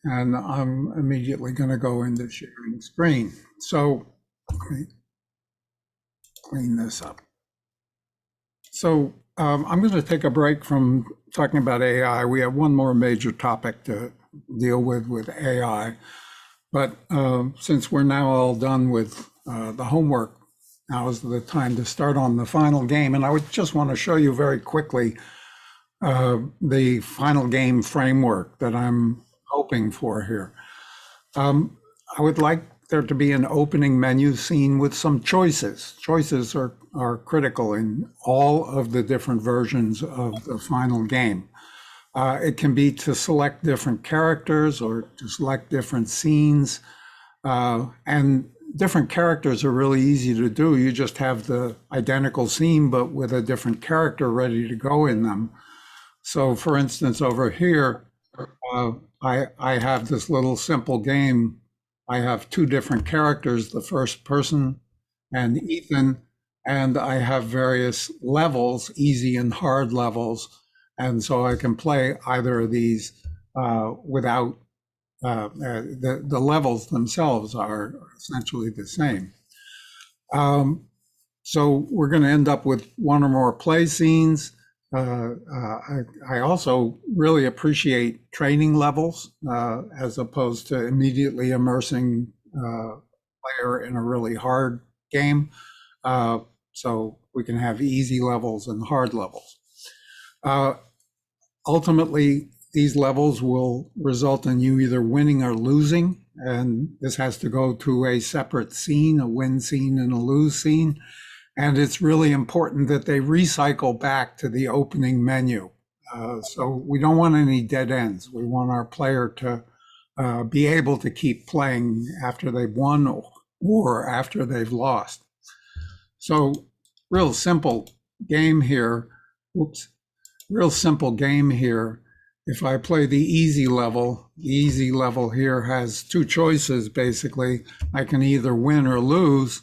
and I'm immediately going to go into sharing screen. So let me clean this up. So I'm going to take a break from talking about AI. We have one more major topic to deal with AI. But since we're now all done with the homework, now is the time to start on the final game. And I would just want to show you very quickly the final game framework that I'm hoping for here. I would like there to be an opening menu scene with some choices. Choices are critical in all of the different versions of the final game. It can be to select different characters or to select different scenes. And different characters are really easy to do. You just have the identical scene, but with a different character ready to go in them. So for instance, over here, I have this little simple game. I have two different characters, the first person and Ethan, and I have various levels, easy and hard levels. And so I can play either of these without, the levels themselves are essentially the same. So we're going to end up with one or more play scenes. I also really appreciate training levels as opposed to immediately immersing player in a really hard game. So we can have easy levels and hard levels. Ultimately, these levels will result in you either winning or losing, and this has to go to a separate scene, a win scene and a lose scene. And it's really important that they recycle back to the opening menu. So we don't want any dead ends. We want our player to be able to keep playing after they've won or after they've lost. So real simple game here. Whoops. Real simple game here. If I play the easy level here has two choices, basically. I can either win or lose,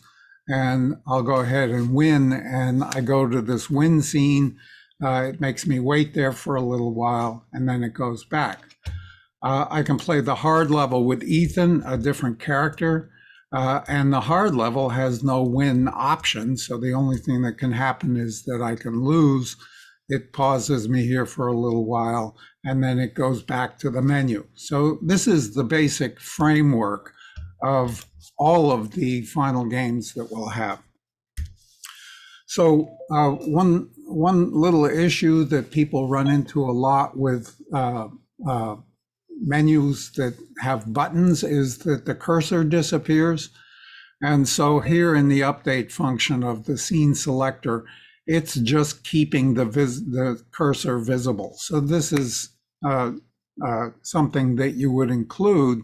and I'll go ahead and win, and I go to this win scene. It makes me wait there for a little while, and then it goes back. I can play the hard level with Ethan, a different character, and the hard level has no win option, so the only thing that can happen is that I can lose. It pauses me here for a little while, and then it goes back to the menu. So this is the basic framework of all of the final games that we'll have. So one little issue that people run into a lot with menus that have buttons is that the cursor disappears. And so here in the update function of the scene selector, it's just keeping the cursor visible. So this is something that you would include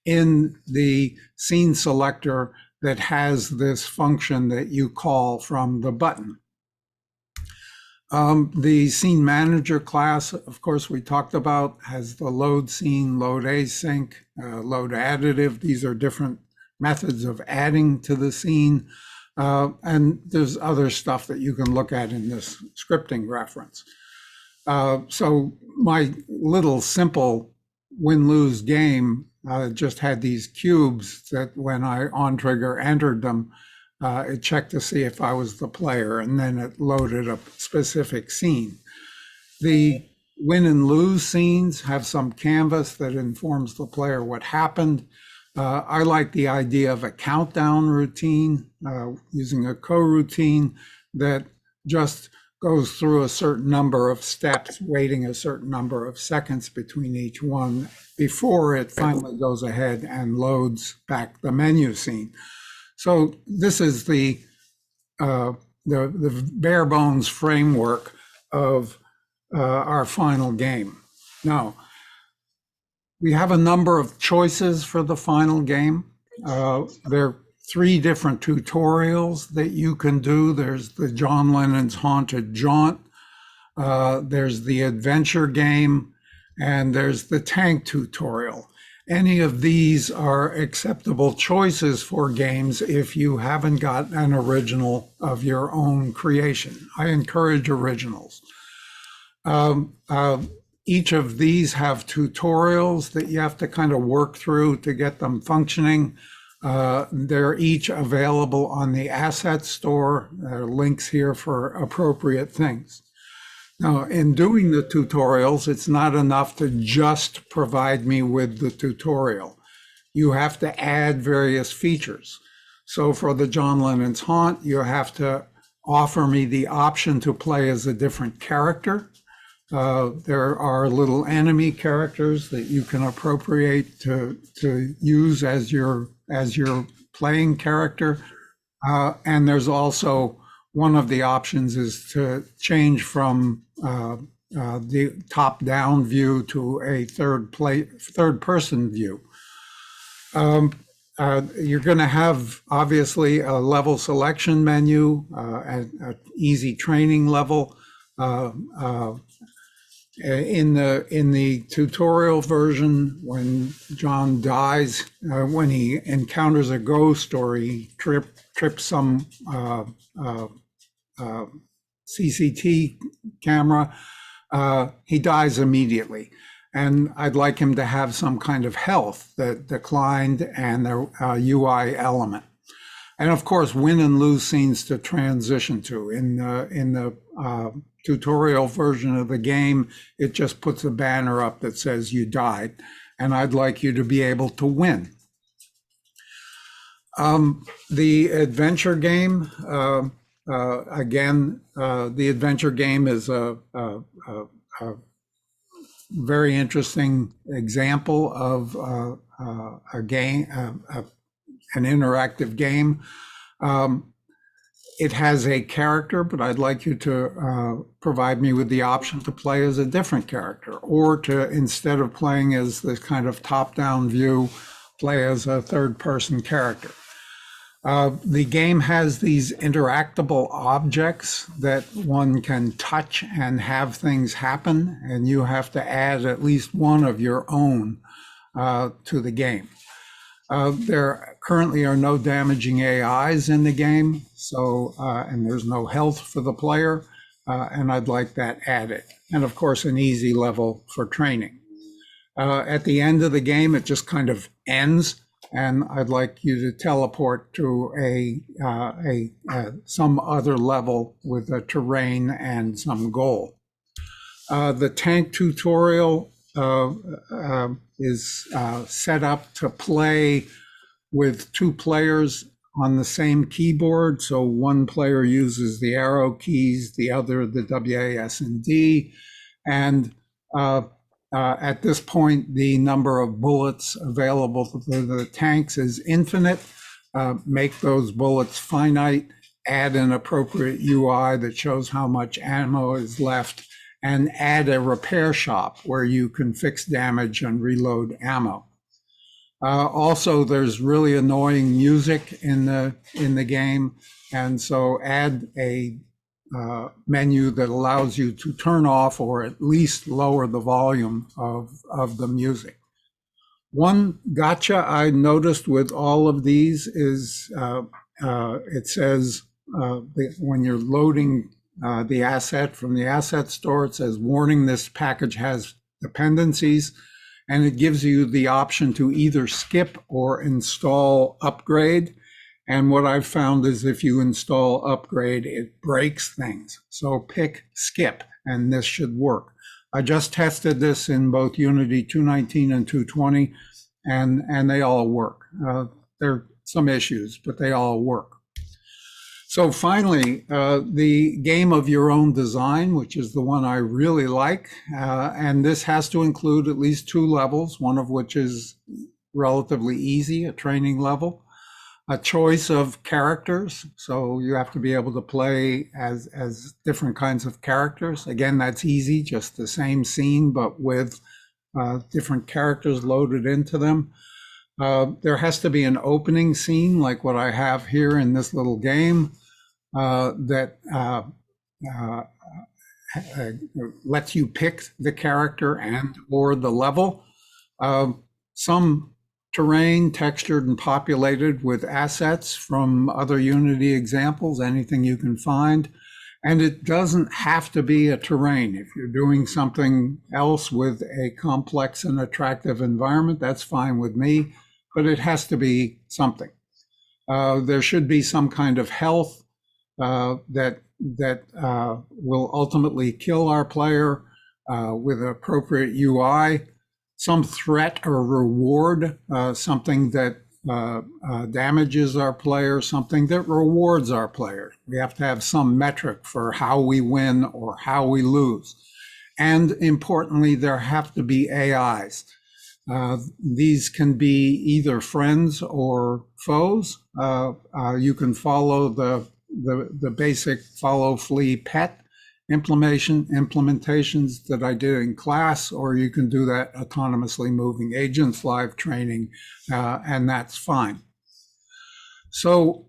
in the scene selector that has this function that you call from the button. The scene manager class, of course, we talked about, has the load scene, load async, load additive. These are different methods of adding to the scene. And there's other stuff that you can look at in this scripting reference. So my little simple win-lose game just had these cubes that when I on trigger entered them, it checked to see if I was the player, and then it loaded a specific scene. The win and lose scenes have some canvas that informs the player what happened. I like the idea of a countdown routine, using a coroutine that just goes through a certain number of steps, waiting a certain number of seconds between each one before it finally goes ahead and loads back the menu scene. So this is the bare bones framework of our final game. Now, we have a number of choices for the final game. There are 3 different tutorials that you can do. There's the John Lennon's Haunted Jaunt, there's the adventure game, and there's the tank tutorial. Any of these are acceptable choices for games if you haven't got an original of your own creation. I encourage originals. each of these have tutorials that you have to kind of work through to get them functioning. They're each available on the asset store. There are links here for appropriate things. Now, in doing the tutorials, it's not enough to just provide me with the tutorial. You have to add various features. So for the John Lennon's Haunt, you have to offer me the option to play as a different character. There are little enemy characters that you can appropriate to use as your playing character. And there's also one of the options is to change from the top-down view to a third-person view. You're going to have obviously a level selection menu, an easy training level. In the tutorial version, when John dies, when he encounters a ghost or he trips some CCT camera, he dies immediately. And I'd like him to have some kind of health that declined and the UI element. And of course, win and lose scenes to transition to. In the tutorial version of the game, it just puts a banner up that says you died, and I'd like you to be able to win. The adventure game, again, the adventure game is a very interesting example of a game, an interactive game. It has a character, but I'd like you to provide me with the option to play as a different character, or to, instead of playing as this kind of top-down view, play as a third-person character. The game has these interactable objects that one can touch and have things happen, and you have to add at least one of your own to the game. There currently are no damaging AIs in the game, so and there's no health for the player, and I'd like that added. And of course, an easy level for training. At the end of the game, it just kind of ends, and I'd like you to teleport to some other level with a terrain and some goal. The tank tutorial is set up to play with two players on the same keyboard. So one player uses the arrow keys, the other the WAS and D. And at this point, the number of bullets available for the tanks is infinite. Make those bullets finite, add an appropriate UI that shows how much ammo is left, and add a repair shop where you can fix damage and reload ammo. Also, there's really annoying music in the game, and so add a menu that allows you to turn off or at least lower the volume of the music. One gotcha I noticed with all of these is it says when you're loading the asset from the asset store, it says, warning, this package has dependencies, and it gives you the option to either skip or install upgrade. And what I've found is if you install upgrade, it breaks things. So pick skip, and this should work. I just tested this in both Unity 219 and 220, and they all work. There are some issues, but they all work. So finally, the game of your own design, which is the one I really like, and this has to include at least 2 levels, one of which is relatively easy, a training level, a choice of characters. So you have to be able to play as different kinds of characters. Again, that's easy, just the same scene, but with different characters loaded into them. There has to be an opening scene like what I have here in this little game that lets you pick the character and or the level. Some terrain textured and populated with assets from other Unity examples, anything you can find. And it doesn't have to be a terrain. If you're doing something else with a complex and attractive environment, that's fine with me, but it has to be something. There should be some kind of health that will ultimately kill our player with appropriate UI, some threat or reward, something that damages our player, something that rewards our player. We have to have some metric for how we win or how we lose. And importantly, there have to be AIs. These can be either friends or foes. You can follow the basic follow, flee, pet implementations that I did in class, or you can do that autonomously moving agents, live training, and that's fine. So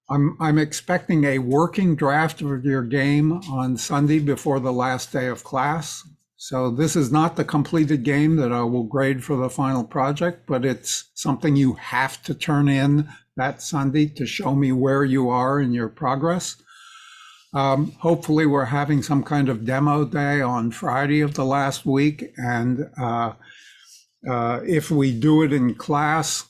I'm expecting a working draft of your game on Sunday before the last day of class. So this is not the completed game that I will grade for the final project, but it's something you have to turn in that Sunday to show me where you are in your progress. Hopefully we're having some kind of demo day on Friday of the last week. And if we do it in class,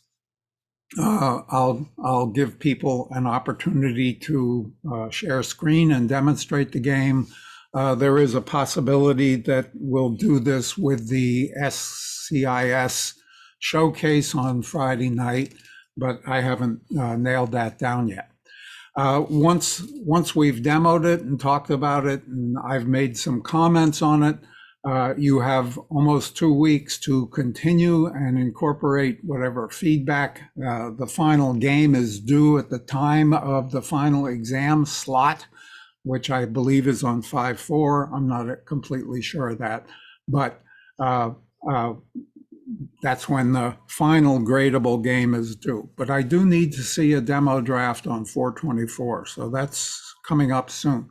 I'll give people an opportunity to share screen and demonstrate the game. There is a possibility that we'll do this with the SCIS showcase on Friday night, but I haven't nailed that down yet. Once we've demoed it and talked about it, and I've made some comments on it, you have almost 2 weeks to continue and incorporate whatever feedback. The final game is due at the time of the final exam slot, which I believe is on 5/4. I'm not completely sure of that, but that's when the final gradable game is due. But I do need to see a demo draft on 4/24, so that's coming up soon.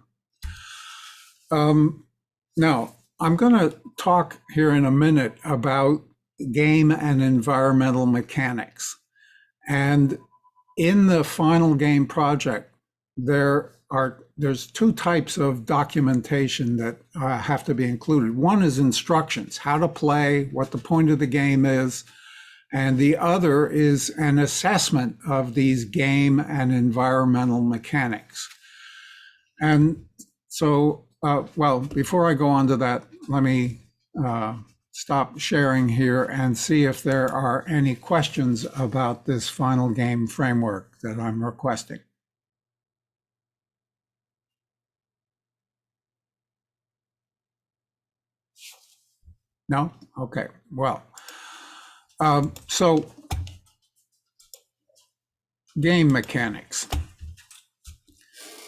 Now, I'm going to talk here in a minute about game and environmental mechanics. And in the final game project, there's 2 types of documentation that have to be included. One is instructions, how to play, what the point of the game is, and the other is an assessment of these game and environmental mechanics. And so, well, before I go on to that, let me stop sharing here and see if there are any questions about this final game framework that I'm requesting. No? Okay, well, so game mechanics.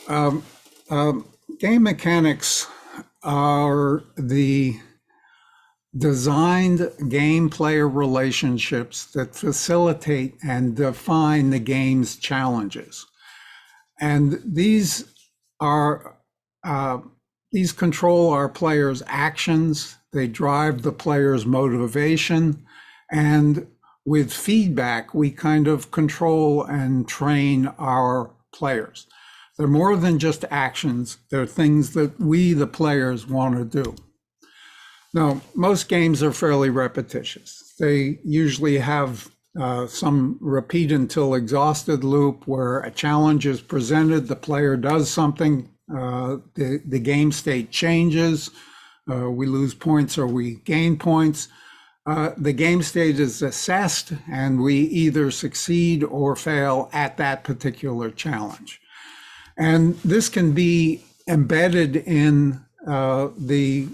Game mechanics are the designed game-player relationships that facilitate and define the game's challenges. And these control our players' actions, they drive the player's motivation, and with feedback, we kind of control and train our players. They're more than just actions, they're things that we, the players, want to do. Now, most games are fairly repetitious. They usually have some repeat until exhausted loop where a challenge is presented, the player does something, the game state changes, we lose points or we gain points. The game state is assessed and we either succeed or fail at that particular challenge. And this can be embedded in the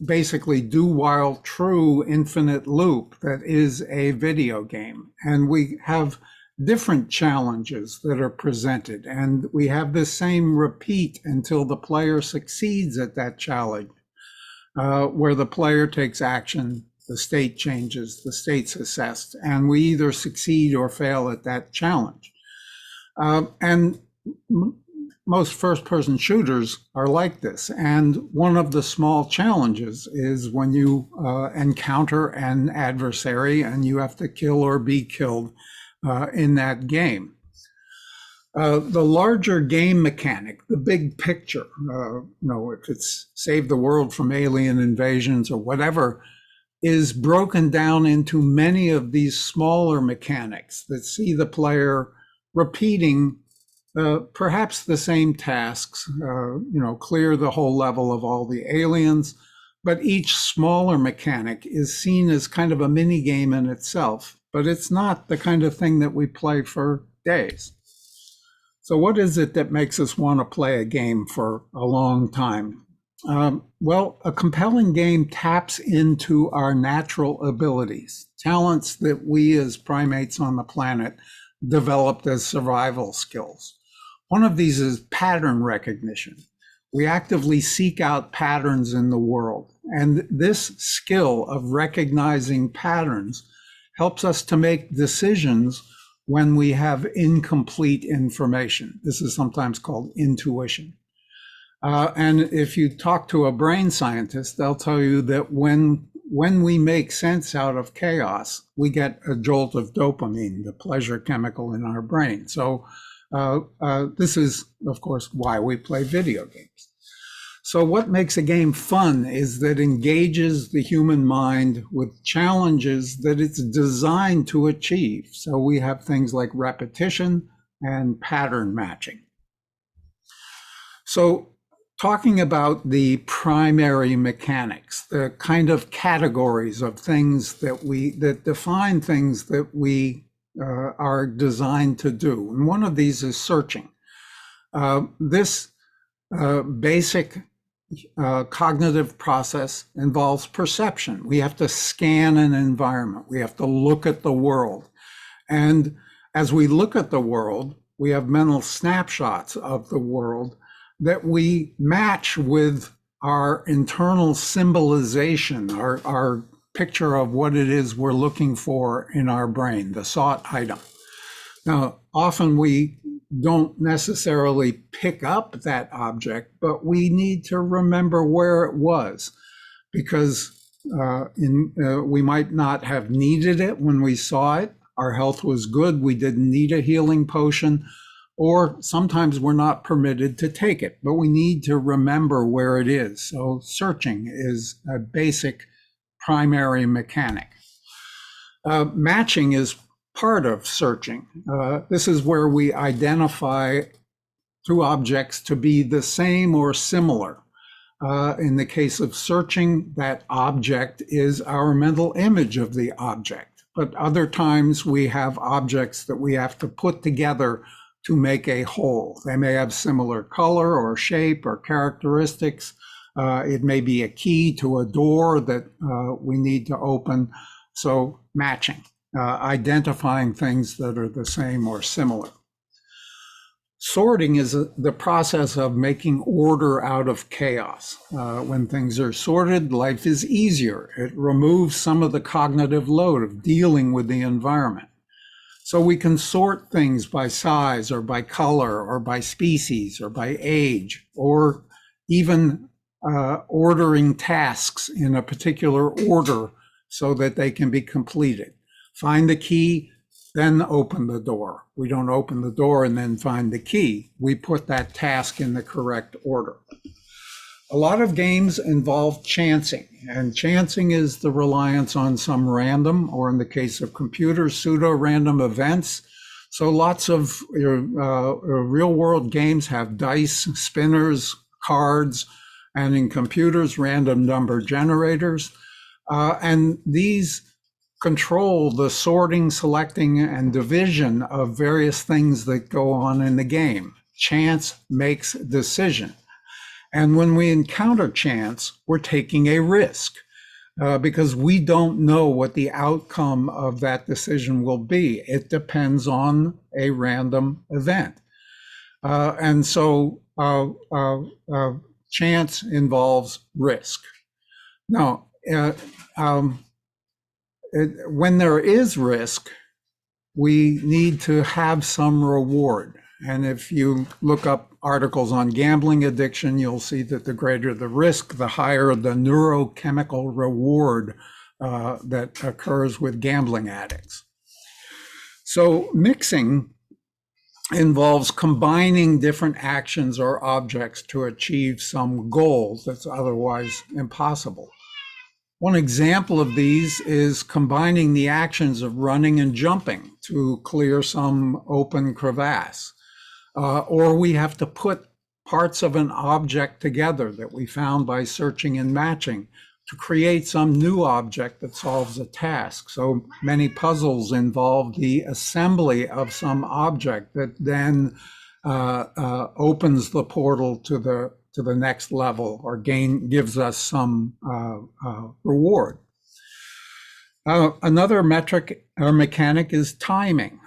basically do while true infinite loop that is a video game. And we have different challenges that are presented, and we have the same repeat until the player succeeds at that challenge, where the player takes action, the state changes, the state's assessed, and we either succeed or fail at that challenge. And most first-person shooters are like this. And one of the small challenges is when you encounter an adversary and you have to kill or be killed in that game. The larger game mechanic, the big picture, if it's save the world from alien invasions or whatever, is broken down into many of these smaller mechanics that see the player repeating perhaps the same tasks, clear the whole level of all the aliens, but each smaller mechanic is seen as kind of a mini game in itself, but it's not the kind of thing that we play for days. So what is it that makes us want to play a game for a long time? Well, a compelling game taps into our natural abilities, talents that we as primates on the planet developed as survival skills. One of these is pattern recognition. We actively seek out patterns in the world, and this skill of recognizing patterns helps us to make decisions when we have incomplete information. This is sometimes called intuition. And if you talk to a brain scientist, they'll tell you that when we make sense out of chaos, we get a jolt of dopamine, the pleasure chemical in our brain. So this is, of course, why we play video games. So what makes a game fun is that it engages the human mind with challenges that it's designed to achieve. So we have things like repetition and pattern matching. So talking about the primary mechanics, the kind of categories of things that define things that we are designed to do. And one of these is searching. This basic cognitive process involves perception. We have to scan an environment. We have to look at the world. And as we look at the world, we have mental snapshots of the world that we match with our internal symbolization, our picture of what it is we're looking for in our brain, the sought item. Now, often we don't necessarily pick up that object, but we need to remember where it was, because we might not have needed it when we saw it. Our health was good. We didn't need a healing potion, or sometimes we're not permitted to take it, but we need to remember where it is. So searching is a basic primary mechanic. Matching is part of searching. This is where we identify two objects to be the same or similar. In the case of searching, that object is our mental image of the object. But other times we have objects that we have to put together to make a whole. They may have similar color or shape or characteristics. It may be a key to a door that we need to open. So matching, identifying things that are the same or similar. Sorting is the process of making order out of chaos. When things are sorted, life is easier. It removes some of the cognitive load of dealing with the environment. So we can sort things by size or by color or by species or by age, or even ordering tasks in a particular order so that they can be completed. Find the key, then open the door. We don't open the door and then find the key. We put that task in the correct order. A lot of games involve chancing, and chancing is the reliance on some random, or in the case of computers, pseudo-random events. So lots of real-world games have dice, spinners, cards, and in computers, random number generators. And these control the sorting, selecting, and division of various things that go on in the game. Chance makes decision. And when we encounter chance, we're taking a risk because we don't know what the outcome of that decision will be. It depends on a random event. And so chance involves risk. Now, when there is risk, we need to have some reward. And if you look up articles on gambling addiction, you'll see that the greater the risk, the higher the neurochemical reward that occurs with gambling addicts. So mixing involves combining different actions or objects to achieve some goals that's otherwise impossible. One example of these is combining the actions of running and jumping to clear some open crevasse. Or we have to put parts of an object together that we found by searching and matching to create some new object that solves a task. So many puzzles involve the assembly of some object that then opens the portal to the next level or gives us some reward. Another metric or mechanic is timing.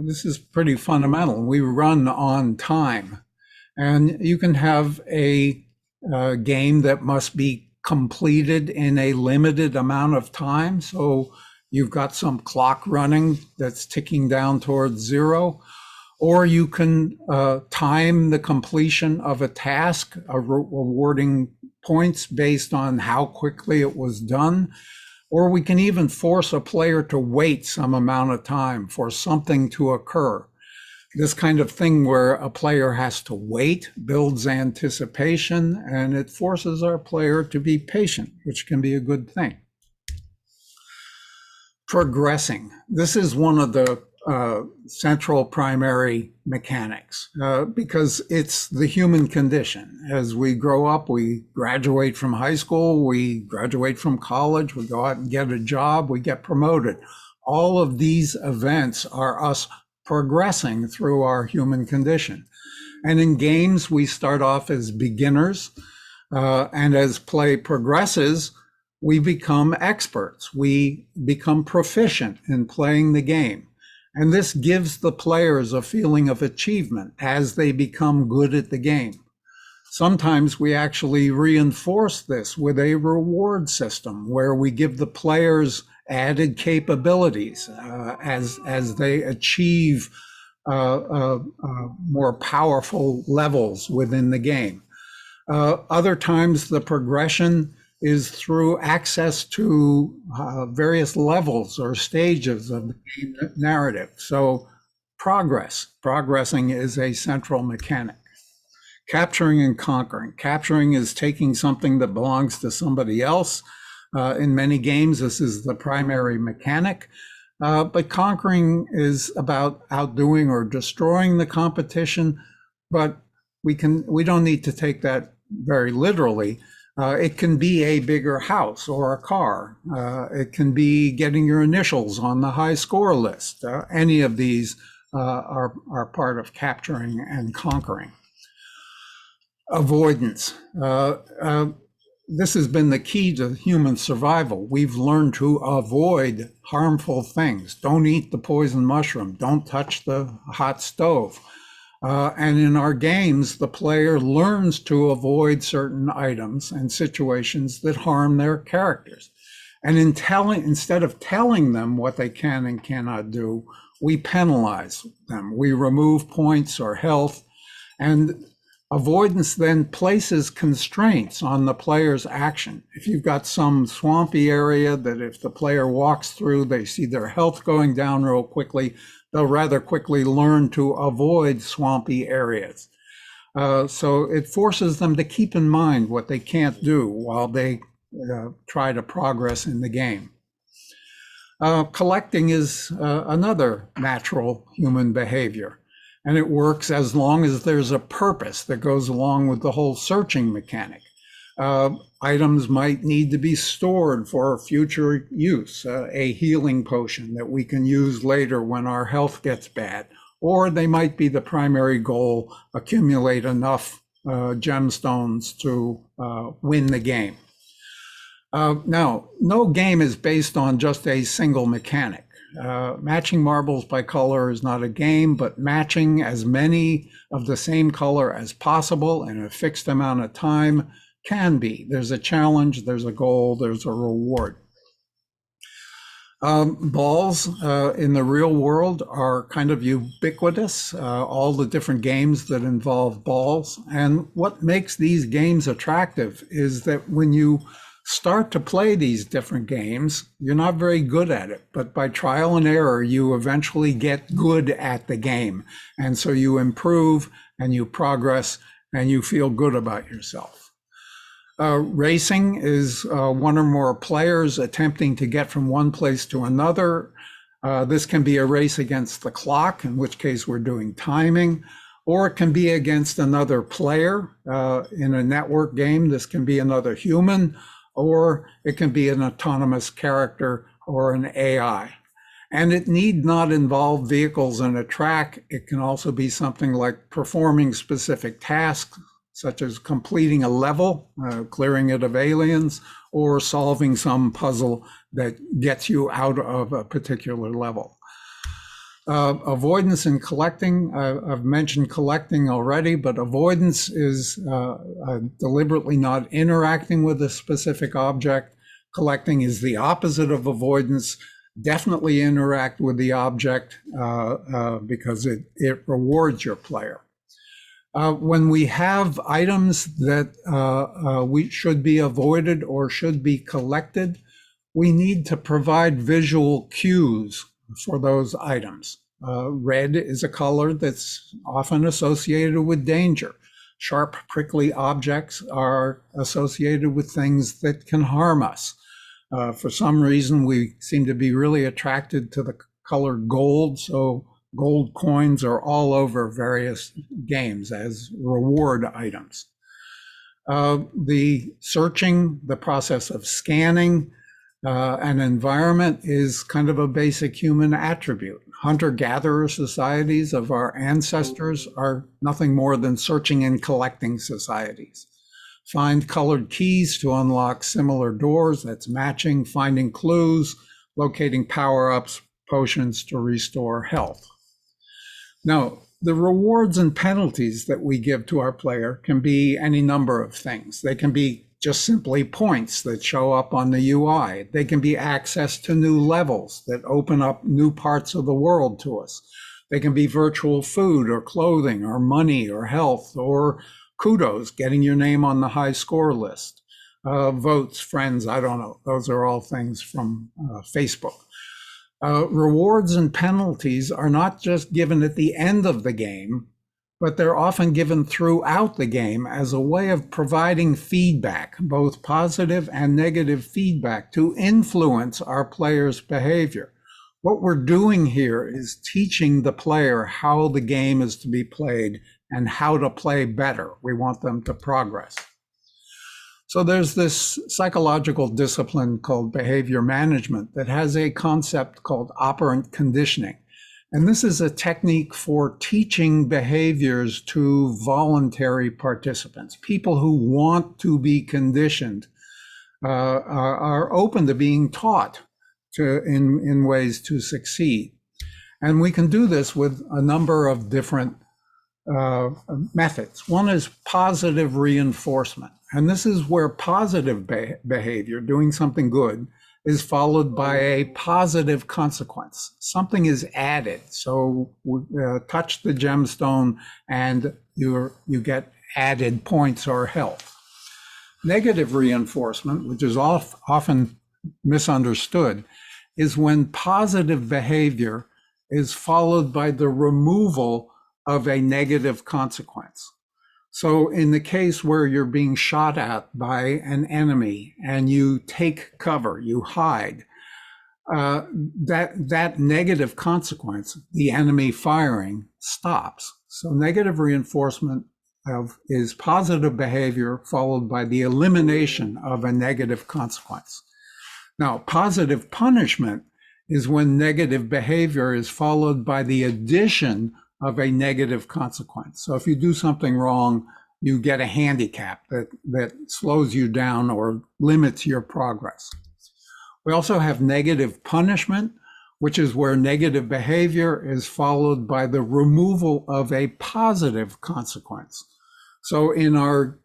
This is pretty fundamental. We run on time, and you can have a game that must be completed in a limited amount of time. So you've got some clock running that's ticking down towards zero, or you can time the completion of a task, awarding points based on how quickly it was done. Or we can even force a player to wait some amount of time for something to occur. This kind of thing where a player has to wait builds anticipation, and it forces our player to be patient, which can be a good thing. Progressing. This is one of the central primary mechanics because it's the human condition. As we grow up, we graduate from high school, we graduate from college, we go out and get a job, we get promoted. All of these events are us progressing through our human condition. And in games, we start off as beginners, and as play progresses, we become experts. We become proficient in playing the game. And this gives the players a feeling of achievement as they become good at the game. Sometimes we actually reinforce this with a reward system where we give the players added capabilities as they achieve more powerful levels within the game. Other times the progression is through access to various levels or stages of the game narrative. So progressing is a central mechanic. Capturing and conquering. Capturing is taking something that belongs to somebody else. In many games, this is the primary mechanic. But conquering is about outdoing or destroying the competition. But we don't need to take that very literally. It can be a bigger house or a car. It can be getting your initials on the high score list. Any of these are part of capturing and conquering. Avoidance. This has been the key to human survival. We've learned to avoid harmful things. Don't eat the poison mushroom. Don't touch the hot stove. And in our games, the player learns to avoid certain items and situations that harm their characters. And instead of telling them what they can and cannot do, we penalize them. We remove points or health. And avoidance then places constraints on the player's action. If you've got some swampy area that if the player walks through, they see their health going down real quickly, they'll rather quickly learn to avoid swampy areas. So it forces them to keep in mind what they can't do while they try to progress in the game. Collecting is another natural human behavior. And it works as long as there's a purpose that goes along with the whole searching mechanic. Items might need to be stored for future use, a healing potion that we can use later when our health gets bad, or they might be the primary goal, accumulate enough gemstones to win the game. Now, no game is based on just a single mechanic. Matching marbles by color is not a game, but matching as many of the same color as possible in a fixed amount of time can be. There's a challenge, there's a goal, there's a reward. Balls in the real world are kind of ubiquitous, all the different games that involve balls. And what makes these games attractive is that when you start to play these different games, you're not very good at it, but by trial and error, you eventually get good at the game. And so you improve and you progress and you feel good about yourself. Racing is one or more players attempting to get from one place to another. This can be a race against the clock, in which case we're doing timing, or it can be against another player in a network game. This can be another human, or it can be an autonomous character or an AI. And it need not involve vehicles and a track. It can also be something like performing specific tasks, such as completing a level, clearing it of aliens, or solving some puzzle that gets you out of a particular level. Avoidance and collecting, I've mentioned collecting already, but avoidance is deliberately not interacting with a specific object. Collecting is the opposite of avoidance. Definitely interact with the object because it rewards your player. When we have items that we should be avoided or should be collected, we need to provide visual cues for those items. Red is a color that's often associated with danger. Sharp, prickly objects are associated with things that can harm us. For some reason, we seem to be really attracted to the color gold, so gold coins are all over various games as reward items. The searching, the process of scanning, an environment is kind of a basic human attribute. Hunter-gatherer societies of our ancestors are nothing more than searching and collecting societies. Find colored keys to unlock similar doors, that's matching, finding clues, locating power-ups, potions to restore health. Now, the rewards and penalties that we give to our player can be any number of things. They can be just simply points that show up on the UI. They can be access to new levels that open up new parts of the world to us. They can be virtual food or clothing or money or health or kudos, getting your name on the high score list. Votes, friends, I don't know. Those are all things from Facebook. Rewards and penalties are not just given at the end of the game, but they're often given throughout the game as a way of providing feedback, both positive and negative feedback, to influence our players' behavior. What we're doing here is teaching the player how the game is to be played and how to play better. We want them to progress. So there's this psychological discipline called behavior management that has a concept called operant conditioning. And this is a technique for teaching behaviors to voluntary participants. People who want to be conditioned are open to being taught in ways to succeed. And we can do this with a number of different methods. One is positive reinforcement. And this is where positive behavior, doing something good, is followed by a positive consequence. Something is added. So touch the gemstone and you get added points or health. Negative reinforcement, which is often misunderstood, is when positive behavior is followed by the removal of a negative consequence. So in the case where you're being shot at by an enemy and you take cover, you hide, that negative consequence, the enemy firing, stops. So negative reinforcement is positive behavior followed by the elimination of a negative consequence. Now, positive punishment is when negative behavior is followed by the addition of a negative consequence. So if you do something wrong, you get a handicap that slows you down or limits your progress. We also have negative punishment, which is where negative behavior is followed by the removal of a positive consequence. So in our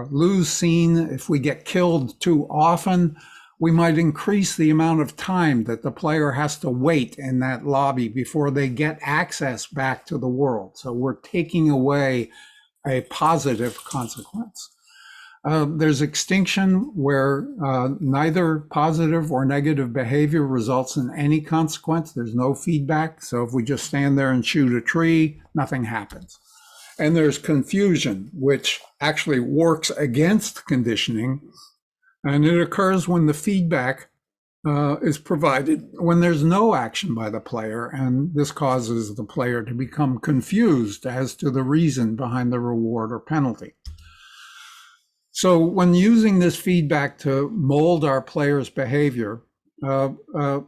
lose scene, if we get killed too often, we might increase the amount of time that the player has to wait in that lobby before they get access back to the world. So we're taking away a positive consequence. There's extinction where neither positive or negative behavior results in any consequence. There's no feedback. So if we just stand there and shoot a tree, nothing happens. And there's confusion, which actually works against conditioning. And it occurs when the feedback is provided when there's no action by the player. And this causes the player to become confused as to the reason behind the reward or penalty. So when using this feedback to mold our players' behavior, there are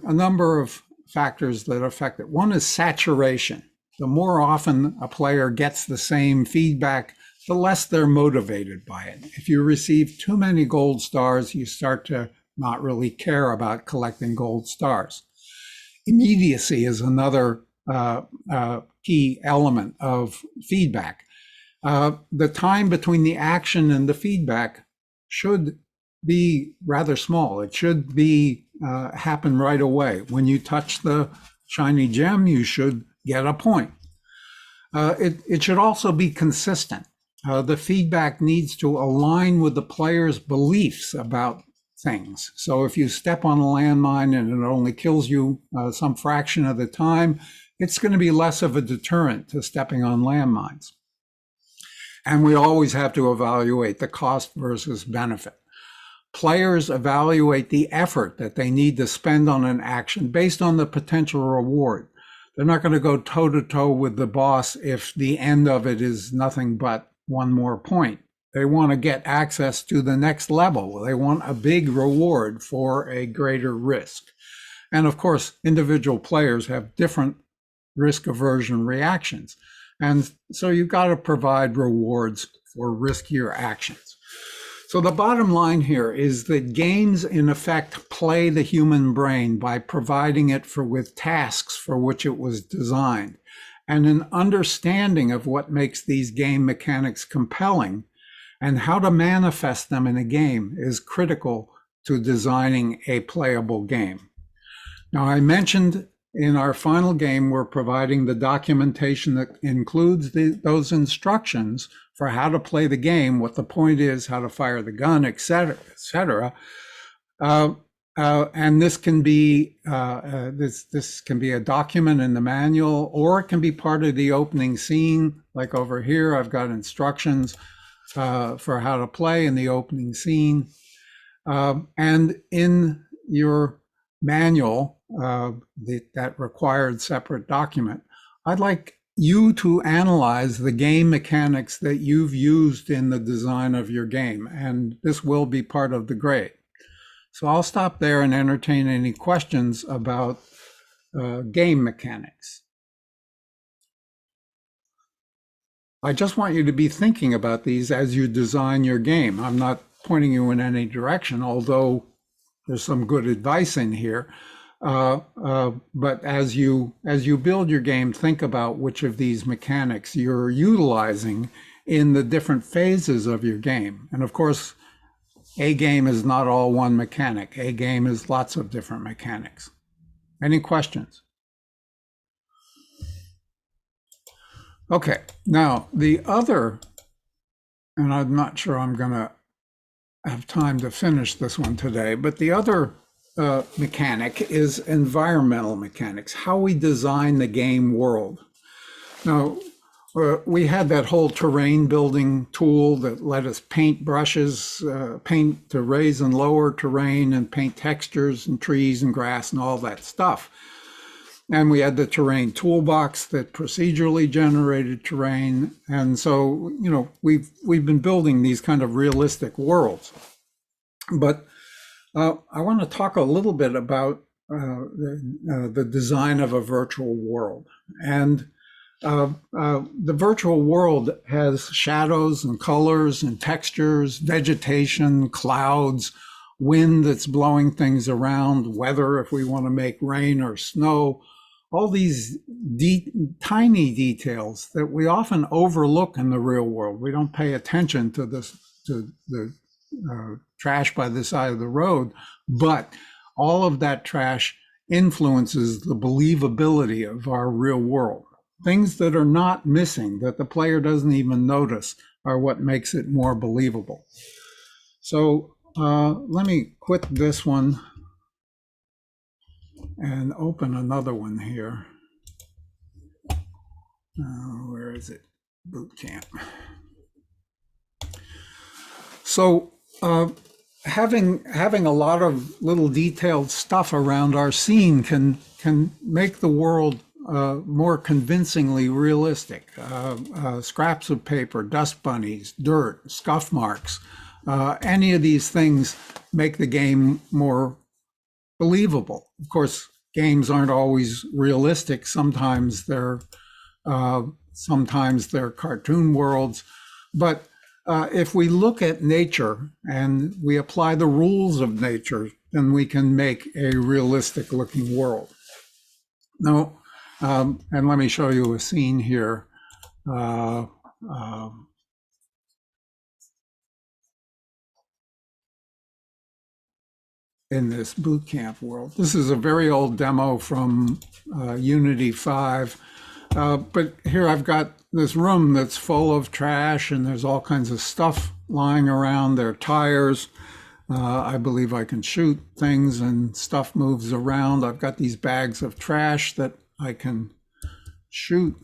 a number of factors that affect it. One is saturation. The more often a player gets the same feedback, the less they're motivated by it. If you receive too many gold stars, you start to not really care about collecting gold stars. Immediacy is another key element of feedback. The time between the action and the feedback should be rather small. It should be happen right away. When you touch the shiny gem, you should get a point. It should also be consistent. The feedback needs to align with the player's beliefs about things. So if you step on a landmine and it only kills you some fraction of the time, it's going to be less of a deterrent to stepping on landmines. And we always have to evaluate the cost versus benefit. Players evaluate the effort that they need to spend on an action based on the potential reward. They're not going to go toe-to-toe with the boss if the end of it is nothing but one more point. They want to get access to the next level. They want a big reward for a greater risk. And of course, individual players have different risk aversion reactions. And so you've got to provide rewards for riskier actions. So the bottom line here is that games in effect play the human brain by providing it with tasks for which it was designed. And an understanding of what makes these game mechanics compelling and how to manifest them in a game is critical to designing a playable game. Now, I mentioned in our final game, we're providing the documentation that includes those instructions for how to play the game, what the point is, how to fire the gun, et cetera, et cetera. And this can be this can be a document in the manual, or it can be part of the opening scene. Like over here, I've got instructions for how to play in the opening scene. And in your manual, that required separate document, I'd like you to analyze the game mechanics that you've used in the design of your game, and this will be part of the grade. So I'll stop there and entertain any questions about game mechanics. I just want you to be thinking about these as you design your game. I'm not pointing you in any direction, although there's some good advice in here. But as you build your game, think about which of these mechanics you're utilizing in the different phases of your game. And of course, a game is not all one mechanic. A game is lots of different mechanics. Any questions? Okay, now the other, and I'm not sure I'm going to have time to finish this one today, but the other mechanic is environmental mechanics, how we design the game world. Now, we had that whole terrain building tool that let us paint brushes, paint to raise and lower terrain and paint textures and trees and grass and all that stuff. And we had the terrain toolbox that procedurally generated terrain. And so, you know, we've been building these kind of realistic worlds. But I want to talk a little bit about the design of a virtual world. And the virtual world has shadows and colors and textures, vegetation, clouds, wind that's blowing things around, weather if we want to make rain or snow, all these tiny details that we often overlook in the real world. We don't pay attention to this, to the trash by the side of the road, but all of that trash influences the believability of our real world. Things that are not missing, that the player doesn't even notice, are what makes it more believable. So let me quit this one and open another one here. Where is it? Boot camp. So having a lot of little detailed stuff around our scene can make the world more convincingly realistic. Scraps of paper, dust bunnies, dirt, scuff marks, any of these things make the game more believable. Of course, games aren't always realistic. Sometimes they're cartoon worlds, but if we look at nature and we apply the rules of nature, then we can make a realistic looking world. Now, and let me show you a scene here. In this boot camp world. This is a very old demo from Unity 5. But here I've got this room that's full of trash and there's all kinds of stuff lying around. There are tires. I believe I can shoot things and stuff moves around. I've got these bags of trash that I can shoot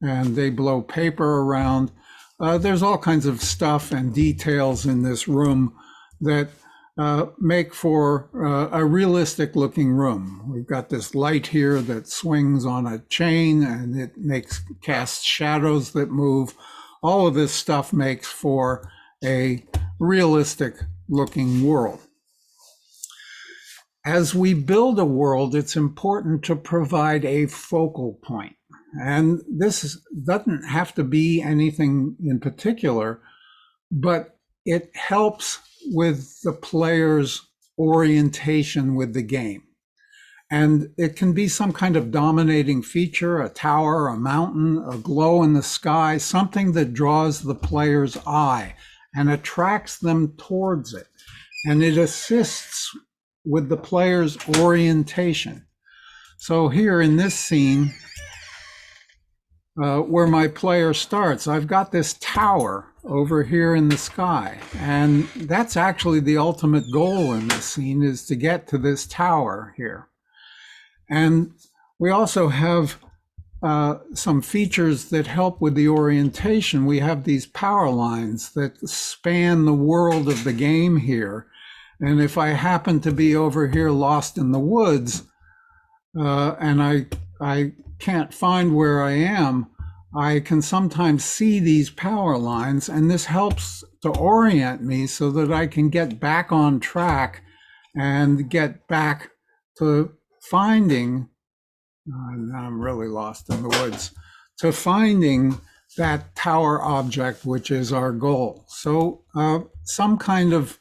and they blow paper around. There's all kinds of stuff and details in this room that make for a realistic looking room. We've got this light here that swings on a chain and it casts shadows that move. All of this stuff makes for a realistic looking world. As we build a world, it's important to provide a focal point. And this doesn't have to be anything in particular, but it helps with the player's orientation with the game. And it can be some kind of dominating feature, a tower, a mountain, a glow in the sky, something that draws the player's eye and attracts them towards it. And it assists with the player's orientation. So here in this scene, where my player starts, I've got this tower over here in the sky. And that's actually the ultimate goal in this scene, is to get to this tower here. And we also have some features that help with the orientation. We have these power lines that span the world of the game here. And if I happen to be over here lost in the woods, and I can't find where I am, I can sometimes see these power lines, and this helps to orient me so that I can get back on track and get back to finding, now I'm really lost in the woods, to finding that tower object, which is our goal. So some kind of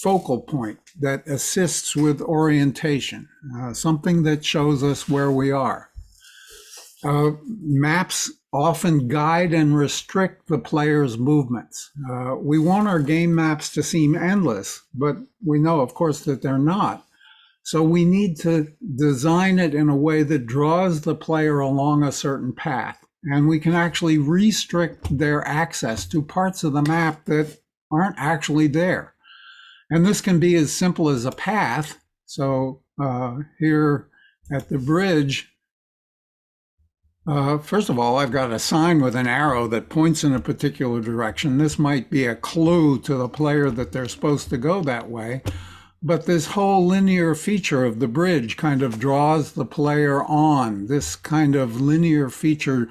focal point that assists with orientation, something that shows us where we are. Maps often guide and restrict the player's movements. We want our game maps to seem endless, but we know, of course, that they're not. So we need to design it in a way that draws the player along a certain path. And we can actually restrict their access to parts of the map that aren't actually there. And this can be as simple as a path. So here at the bridge, first of all, I've got a sign with an arrow that points in a particular direction. This might be a clue to the player that they're supposed to go that way. But this whole linear feature of the bridge kind of draws the player on. This kind of linear feature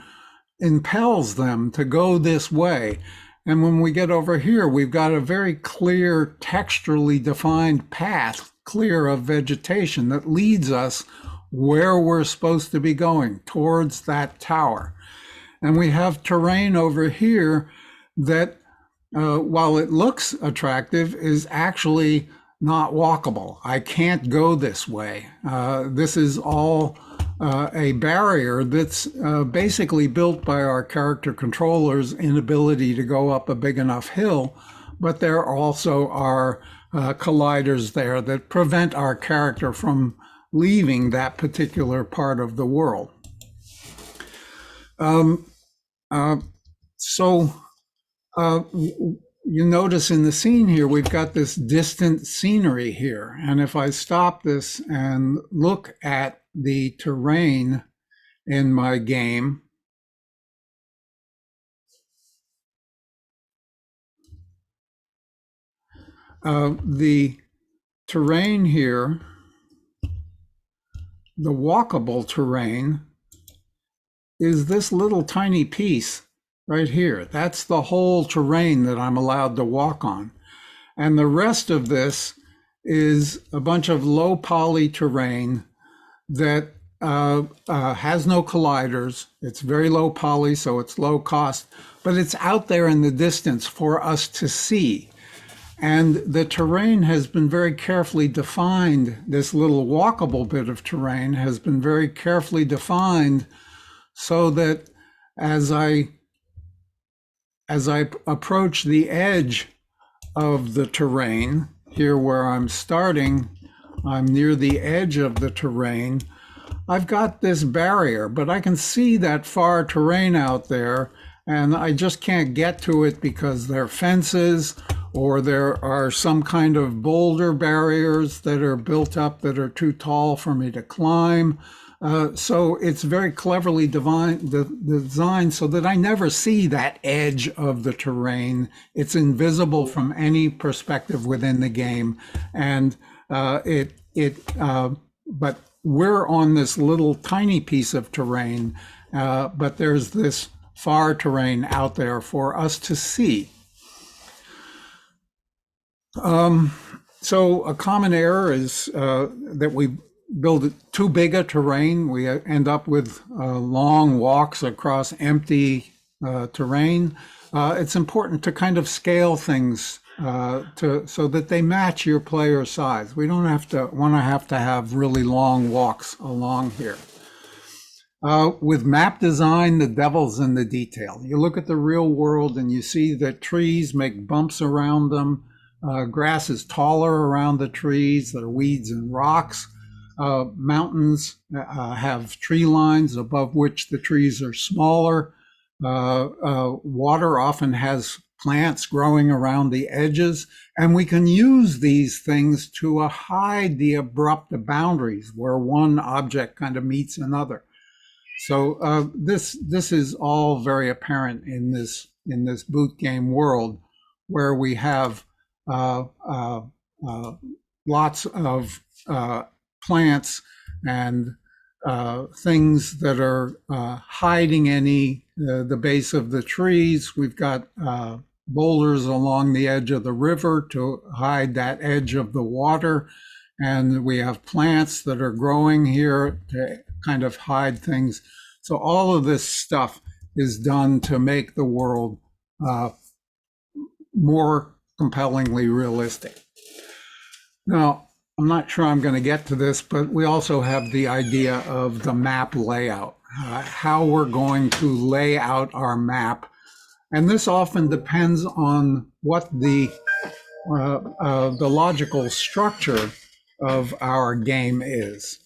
impels them to go this way. And when we get over here, we've got a very clear, texturally defined path, clear of vegetation, that leads us where we're supposed to be going, towards that tower. And we have terrain over here that, while it looks attractive, is actually not walkable. I can't go this way. This is all a barrier that's basically built by our character controller's inability to go up a big enough hill, but there also are colliders there that prevent our character from leaving that particular part of the world. So you notice in the scene here, we've got this distant scenery here. And if I stop this and look at the terrain in my game, the terrain here, the walkable terrain, is this little tiny piece right here. That's the whole terrain that I'm allowed to walk on. And the rest of this is a bunch of low poly terrain that has no colliders. It's very low poly, so it's low cost, but it's out there in the distance for us to see. And the terrain has been very carefully defined. This little walkable bit of terrain has been very carefully defined so that as I approach the edge of the terrain, here where I'm starting, I'm near the edge of the terrain, I've got this barrier, but I can see that far terrain out there, and I just can't get to it because there are fences or there are some kind of boulder barriers that are built up that are too tall for me to climb. So it's very cleverly designed so that I never see that edge of the terrain. It's invisible from any perspective within the game. And but we're on this little tiny piece of terrain, but there's this far terrain out there for us to see. So a common error is that we build too big a terrain. We end up with long walks across empty terrain. It's important to kind of scale things so that they match your player size. We don't have to have really long walks along here. With map design, the devil's in the detail. You look at the real world and you see that trees make bumps around them. Grass is taller around the trees. There are weeds and rocks. Mountains have tree lines above which the trees are smaller. Water often has plants growing around the edges, and we can use these things to hide the abrupt boundaries where one object kind of meets another. So this is all very apparent in this boot game world, where we have lots of plants and things that are hiding the base of the trees. We've got boulders along the edge of the river to hide that edge of the water. And we have plants that are growing here to kind of hide things. So all of this stuff is done to make the world more compellingly realistic. Now, I'm not sure I'm going to get to this, but we also have the idea of the map layout, how we're going to lay out our map. And this often depends on what the logical structure of our game is.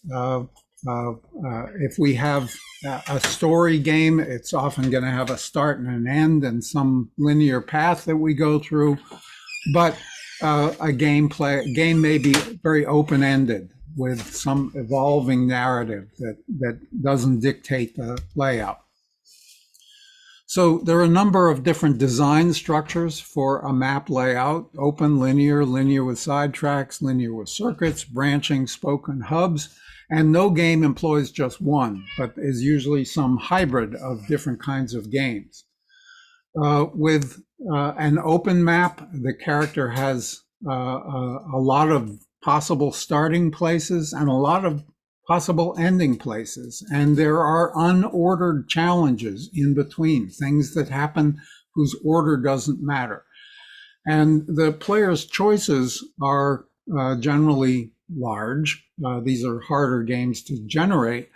If we have a story game, it's often going to have a start and an end and some linear path that we go through. But a game may be very open-ended with some evolving narrative that doesn't dictate the layout. So there are a number of different design structures for a map layout: open, linear, linear with sidetracks, linear with circuits, branching, spoken hubs. And no game employs just one, but is usually some hybrid of different kinds of games. With an open map, the character has a lot of possible starting places and a lot of possible ending places. And there are unordered challenges in between, things that happen whose order doesn't matter. And the player's choices are generally large. These are harder games to generate.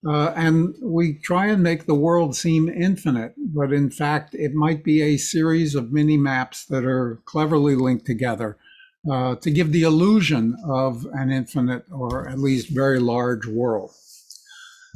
And we try and make the world seem infinite, but in fact, it might be a series of mini maps that are cleverly linked together to give the illusion of an infinite or at least very large world.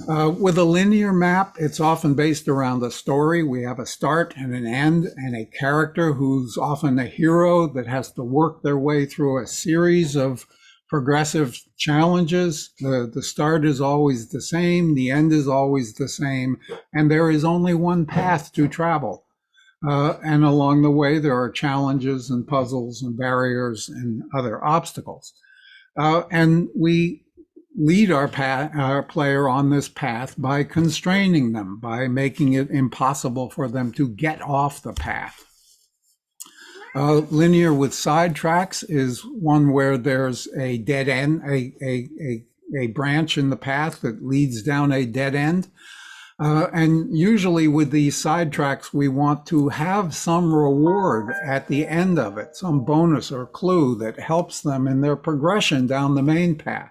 With a linear map, it's often based around a story. We have a start and an end and a character who's often a hero that has to work their way through a series of progressive challenges. The start is always the same, the end is always the same, and there is only one path to travel. And along the way, there are challenges and puzzles and barriers and other obstacles. And we lead our player on this path by constraining them, by making it impossible for them to get off the path. Linear with sidetracks is one where there's a dead end, a branch in the path that leads down a dead end. And usually with these sidetracks, we want to have some reward at the end of it, some bonus or clue that helps them in their progression down the main path.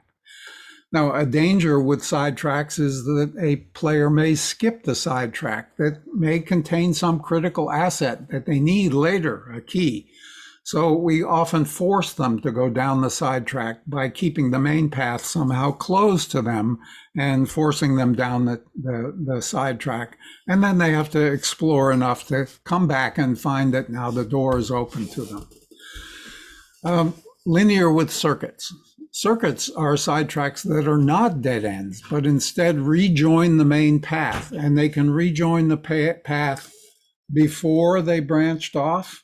Now, a danger with sidetracks is that a player may skip the sidetrack that may contain some critical asset that they need later, a key. So we often force them to go down the sidetrack by keeping the main path somehow closed to them and forcing them down the sidetrack. And then they have to explore enough to come back and find that now the door is open to them. Linear with circuits. Circuits are sidetracks that are not dead ends, but instead rejoin the main path, and they can rejoin the path before they branched off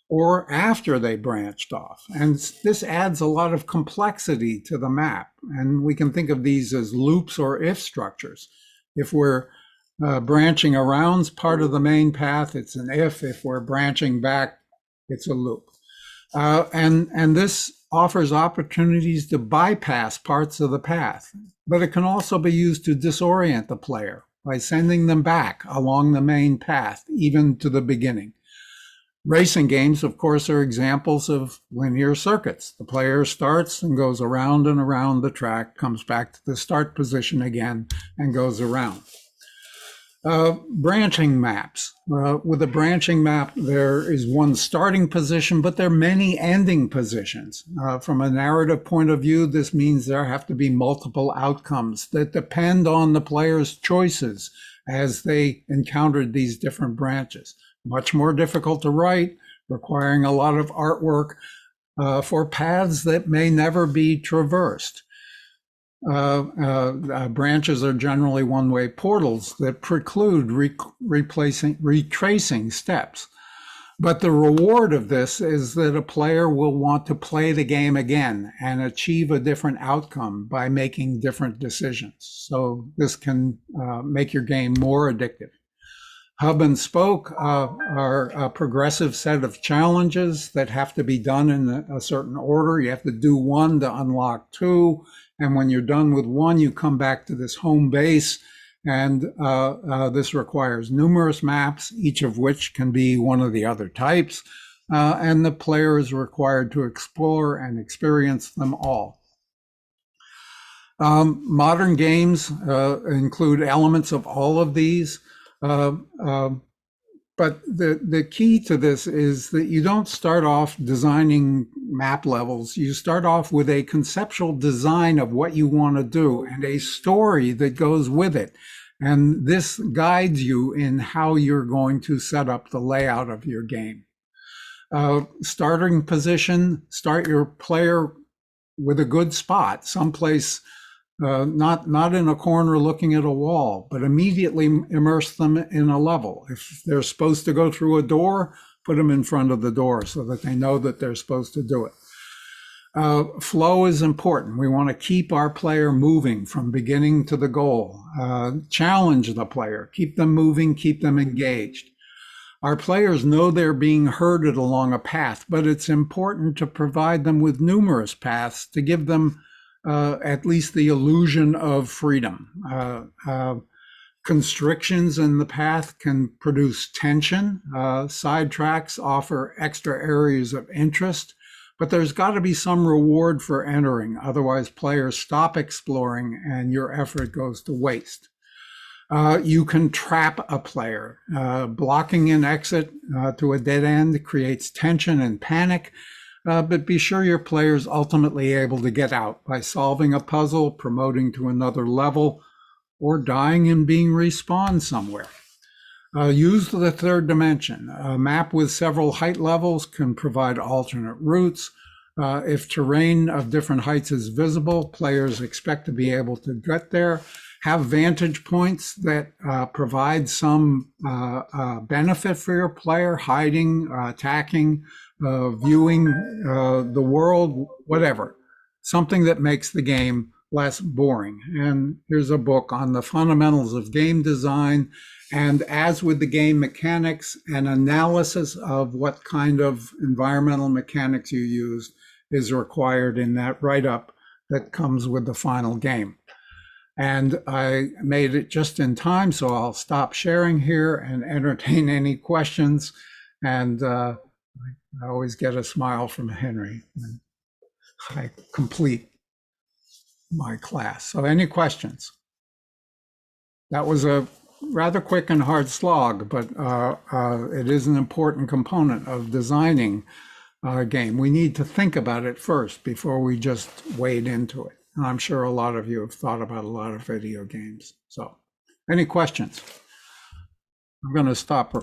or after they branched off. And this adds a lot of complexity to the map. And we can think of these as loops or if structures. If we're branching around part of the main path, it's an if. If we're branching back, it's a loop. And this offers opportunities to bypass parts of the path, but it can also be used to disorient the player by sending them back along the main path, even to the beginning. Racing games, of course, are examples of linear circuits. The player starts and goes around and around the track, comes back to the start position again, and goes around. Branching maps. With a branching map, there is one starting position, but there are many ending positions. From a narrative point of view, this means there have to be multiple outcomes that depend on the player's choices as they encountered these different branches. Much more difficult to write, requiring a lot of artwork for paths that may never be traversed. Branches are generally one-way portals that preclude retracing steps. But the reward of this is that a player will want to play the game again and achieve a different outcome by making different decisions. So this can make your game more addictive. Hub and spoke are a progressive set of challenges that have to be done in a certain order. You have to do one to unlock two. And when you're done with one, you come back to this home base. And this requires numerous maps, each of which can be one of the other types. And the player is required to explore and experience them all. Modern games include elements of all of these. But the key to this is that you don't start off designing map levels. You start off with a conceptual design of what you want to do and a story that goes with it. And this guides you in how you're going to set up the layout of your game. Starting position, start your player with a good spot, someplace not in a corner looking at a wall, but immediately immerse them in a level. If they're supposed to go through a door, put them in front of the door so that they know that they're supposed to do it. Flow is important. We want to keep our player moving from beginning to the goal. Challenge the player, keep them moving, keep them engaged. Our players know they're being herded along a path, but it's important to provide them with numerous paths to give them at least the illusion of freedom. Constrictions in the path can produce tension. Sidetracks offer extra areas of interest, but there's got to be some reward for entering. Otherwise, players stop exploring and your effort goes to waste. You can trap a player. Blocking an exit to a dead end creates tension and panic. But be sure your player's ultimately able to get out by solving a puzzle, promoting to another level, or dying and being respawned somewhere. Use the third dimension. A map with several height levels can provide alternate routes. If terrain of different heights is visible, players expect to be able to get there. Have vantage points that provide some benefit for your player, hiding, attacking, viewing the world, whatever. Something that makes the game less boring. And here's a book on the fundamentals of game design. And as with the game mechanics, an analysis of what kind of environmental mechanics you used is required in that write-up that comes with the final game. And I made it just in time, so I'll stop sharing here and entertain any questions. And I always get a smile from Henry when I complete my class. So any questions? That was a rather quick and hard slog, but it is an important component of designing a game. We need to think about it first before we just wade into it. And I'm sure a lot of you have thought about a lot of video games. So any questions? I'm going to stop